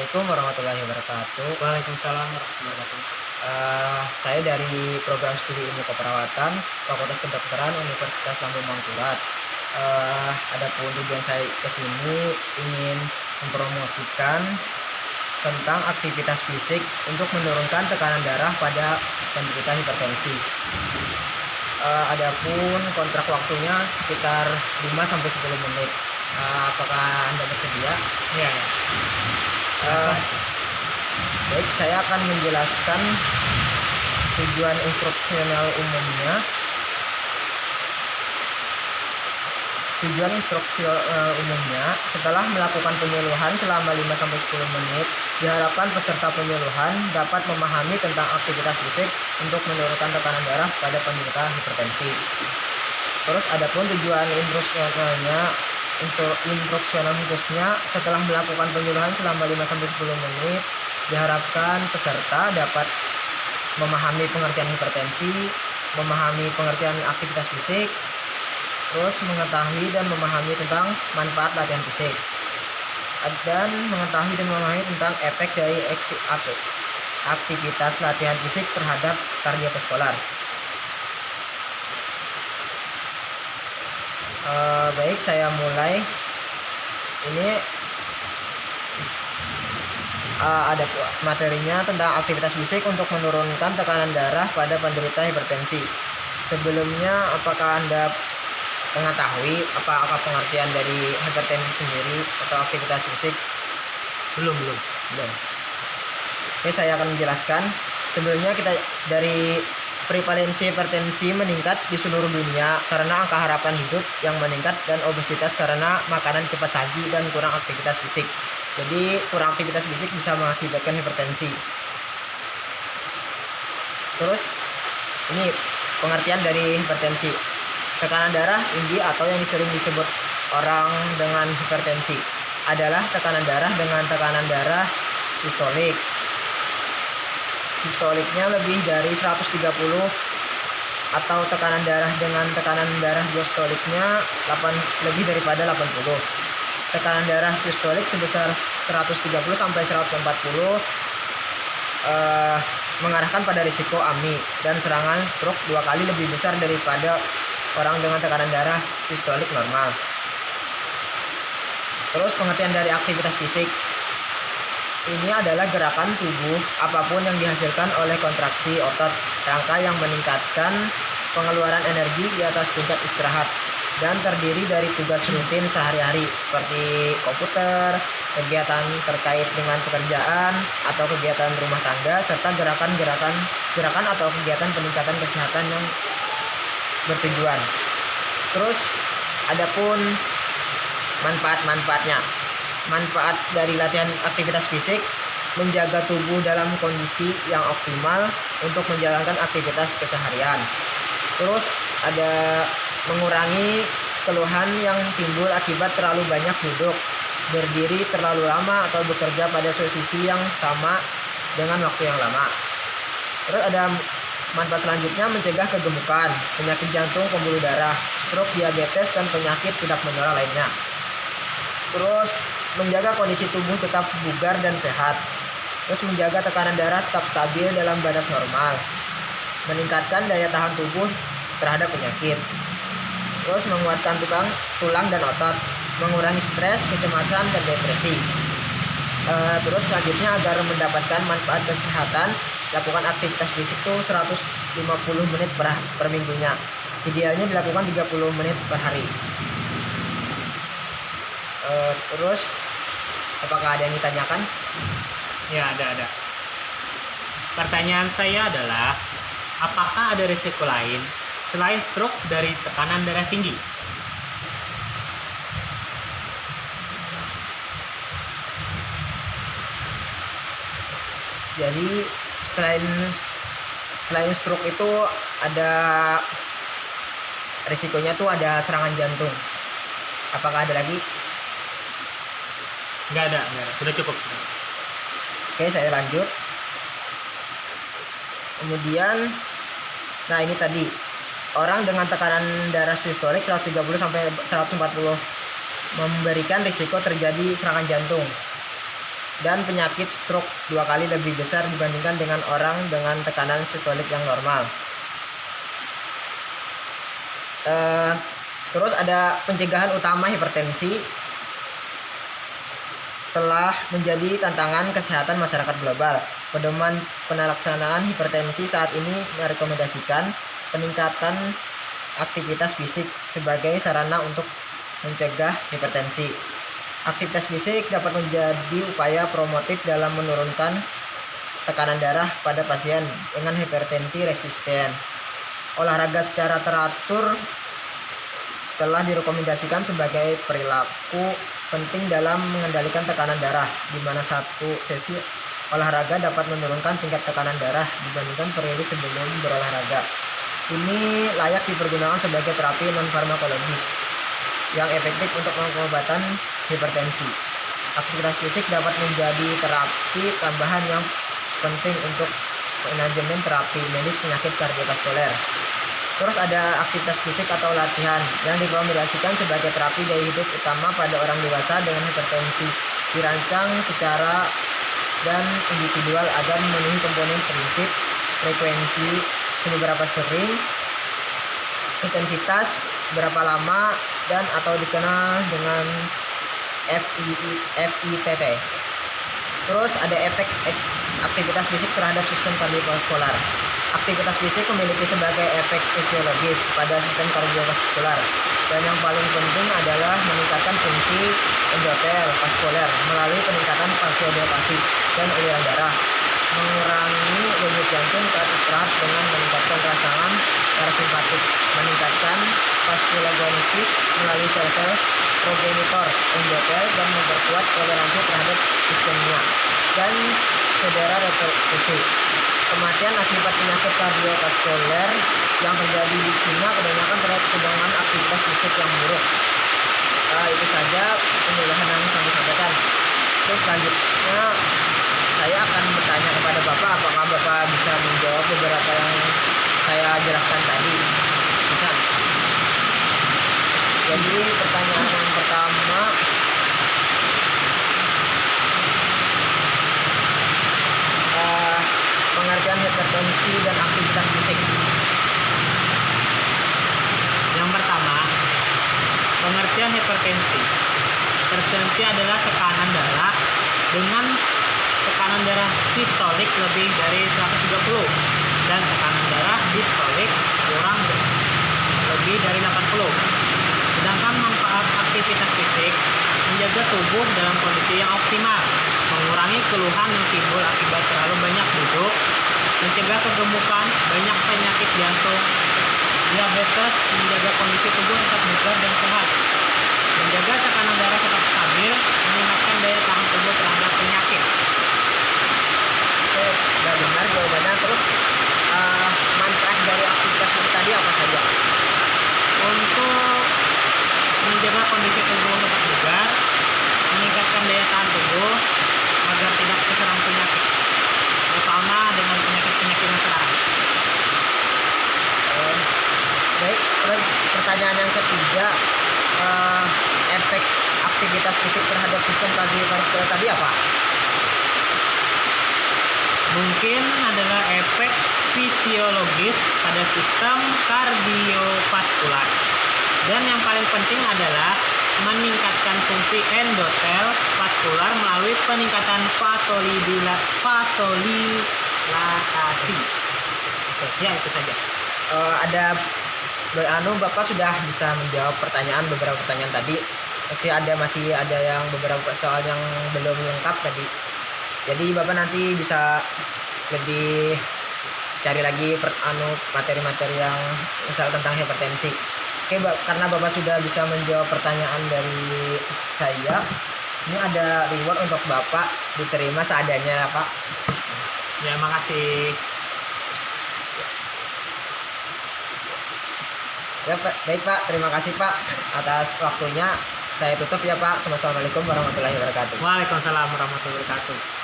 Assalamualaikum warahmatullahi wabarakatuh. Waalaikumsalam warahmatullahi wabarakatuh. Saya dari program studi ilmu keperawatan Fakultas Kedokteran Universitas Lambung Mangkurat. Adapun tujuan saya ke sini ingin mempromosikan tentang aktivitas fisik untuk menurunkan tekanan darah pada penderita hipertensi. Adapun kontrak waktunya sekitar 5 sampai 10 menit. Apakah Anda bersedia? Iya, ya. Eh, Baik, saya akan menjelaskan tujuan instruksional umumnya. Tujuan instruksional umumnya, setelah melakukan penyuluhan selama 5 sampai 10 menit, diharapkan peserta penyuluhan dapat memahami tentang aktivitas fisik untuk menurunkan tekanan darah pada penderita hipertensi. Terus adapun tujuan instruksional khususnya, setelah melakukan penyuluhan selama 5 sampai 10 menit, diharapkan peserta dapat memahami pengertian hipertensi, memahami pengertian aktivitas fisik, terus mengetahui dan memahami tentang manfaat latihan fisik, dan mengetahui dan memahami tentang efek dari aktivitas latihan fisik terhadap kardiovaskular. Baik, saya mulai. Ini ada materinya tentang aktivitas fisik untuk menurunkan tekanan darah pada penderita hipertensi. Sebelumnya, apakah Anda mengetahui apa pengertian dari hipertensi sendiri atau aktivitas fisik? Belum. Oke, saya akan menjelaskan. Sebelumnya kita dari prevalensi hipertensi meningkat di seluruh dunia karena angka harapan hidup yang meningkat dan obesitas karena makanan cepat saji dan kurang aktivitas fisik. Jadi kurang aktivitas fisik bisa mengakibatkan hipertensi. Terus ini pengertian dari hipertensi. Tekanan darah tinggi atau yang sering disebut orang dengan hipertensi adalah tekanan darah dengan tekanan darah sistolik. Sistoliknya lebih dari 130 atau tekanan darah dengan tekanan darah diastoliknya lebih daripada 80. Tekanan darah sistolik sebesar 130 sampai 140 mengarahkan pada risiko AMI dan serangan stroke 2 kali lebih besar daripada orang dengan tekanan darah sistolik normal. Terus pengertian dari aktivitas fisik. Ini adalah gerakan tubuh apapun yang dihasilkan oleh kontraksi otot rangka yang meningkatkan pengeluaran energi di atas tingkat istirahat dan terdiri dari tugas rutin sehari-hari seperti komputer, kegiatan terkait dengan pekerjaan atau kegiatan rumah tangga, serta gerakan atau kegiatan peningkatan kesehatan yang bertujuan. Terus adapun manfaat-manfaatnya. Manfaat dari latihan aktivitas fisik menjaga tubuh dalam kondisi yang optimal untuk menjalankan aktivitas keseharian. Terus ada mengurangi keluhan yang timbul akibat terlalu banyak duduk, berdiri terlalu lama atau bekerja pada posisi yang sama dengan waktu yang lama. Terus ada manfaat selanjutnya, mencegah kegemukan, penyakit jantung, pembuluh darah, stroke, diabetes, dan penyakit tidak menular lainnya. Terus menjaga kondisi tubuh tetap bugar dan sehat. Terus menjaga tekanan darah tetap stabil dalam batas normal. Meningkatkan daya tahan tubuh terhadap penyakit. Terus menguatkan tulang dan otot, mengurangi stres, kecemasan, dan depresi. Terus selanjutnya, agar mendapatkan manfaat kesehatan, lakukan aktivitas fisik tuh 150 menit per minggunya. Idealnya dilakukan 30 menit per hari. Terus apakah ada yang ditanyakan? Ya, ada. Pertanyaan saya adalah, apakah ada risiko lain selain stroke dari tekanan darah tinggi? Jadi selain stroke itu ada risikonya tuh ada serangan jantung. Apakah ada lagi? Nggak ada. Sudah cukup. Oke, saya lanjut. Kemudian, nah ini tadi orang dengan tekanan darah sistolik 130 sampai 140 memberikan risiko terjadi serangan jantung. dan penyakit stroke 2 kali lebih besar dibandingkan dengan orang dengan tekanan sistolik yang normal. Terus ada pencegahan utama hipertensi telah menjadi tantangan kesehatan masyarakat global. Pedoman penelaksanaan hipertensi saat ini merekomendasikan peningkatan aktivitas fisik sebagai sarana untuk mencegah hipertensi. Aktivitas fisik dapat menjadi upaya promotif dalam menurunkan tekanan darah pada pasien dengan hipertensi resisten. Olahraga secara teratur telah direkomendasikan sebagai perilaku penting dalam mengendalikan tekanan darah, di mana satu sesi olahraga dapat menurunkan tingkat tekanan darah dibandingkan periode sebelum berolahraga. Ini layak dipergunakan sebagai terapi non-farmakologis yang efektif untuk pengobatan hipertensi. Aktivitas fisik dapat menjadi terapi tambahan yang penting untuk manajemen terapi medis penyakit kardiovaskuler. Terus ada aktivitas fisik atau latihan yang direkomendasikan sebagai terapi gaya hidup utama pada orang dewasa dengan hipertensi. Dirancang secara dan individual agar memenuhi komponen prinsip, frekuensi, seberapa sering, intensitas, berapa lama, dan atau dikenal dengan FITT. Terus ada efek aktivitas fisik terhadap sistem kardiovaskular. Aktivitas fisik memiliki sebagai efek fisiologis pada sistem kardiovaskular, dan yang paling penting adalah meningkatkan fungsi endotel vaskuler melalui peningkatan vasodilatasi dan aliran darah, mengurangi denyut jantung saat istirahat dengan meningkatkan rangsangan parasimpatik, meningkatkan vaskulogenesis melalui sel-sel progenitor endotel dan memperkuat toleransi terhadap iskemia dan cedera reperkusi. Kematian akibat penyakit kardiovaskuler yang terjadi di Cina kebanyakan terkait aktivitas fisik yang buruk. Itu saja penjelasan yang kami sampaikan. Terus selanjutnya saya akan bertanya kepada Bapak, apakah Bapak bisa menjawab beberapa yang saya jelaskan tadi? Bisa. Jadi pertanyaan yang pertama, pengertian hipertensi dan aktivitas fisik. Yang pertama, pengertian hipertensi. Hipertensi adalah tekanan darah dengan tekanan darah sistolik lebih dari 130 dan tekanan darah distolik kurang lebih dari 80. Sedangkan manfaat aktivitas fisik menjaga tubuh dalam kondisi yang optimal, mengurangi keluhan yang timbul akibat terlalu banyak duduk, mencegah kegemukan, banyak penyakit jantung, diabetes, menjaga kondisi tubuh tetap bugar dan sehat, menjaga tekanan darah tetap stabil, meningkatkan daya tahan tubuh terhadap penyakit. Oke, sudah benar jawabannya. Terus manfaat dari aktivitas fisik tadi apa saja? Untuk menjaga kondisi tubuh tetap bugar, meningkatkan daya tahan tubuh agar tidak terserang penyakit, terutama dengan penyakit-penyakit yang serang. Baik, terus pertanyaan yang ketiga, efek aktivitas fisik terhadap sistem kardiovaskuler tadi apa? Mungkin adalah efek fisiologis pada sistem kardiovaskular. Dan yang paling penting adalah meningkatkan fungsi endotel vaskular melalui peningkatan vasodilatasi. Ya, itu saja. Bapak sudah bisa menjawab beberapa pertanyaan tadi. Masih ada yang beberapa soal yang belum lengkap tadi. Jadi Bapak nanti bisa lebih cari lagi materi-materi yang misal tentang hipertensi. Oke, karena Bapak sudah bisa menjawab pertanyaan dari saya, ini ada reward untuk Bapak, diterima seadanya, Pak. Ya, makasih. Ya, Pak. Baik, Pak. Terima kasih, Pak, atas waktunya. Saya tutup ya, Pak. Assalamualaikum warahmatullahi wabarakatuh. Waalaikumsalam warahmatullahi wabarakatuh.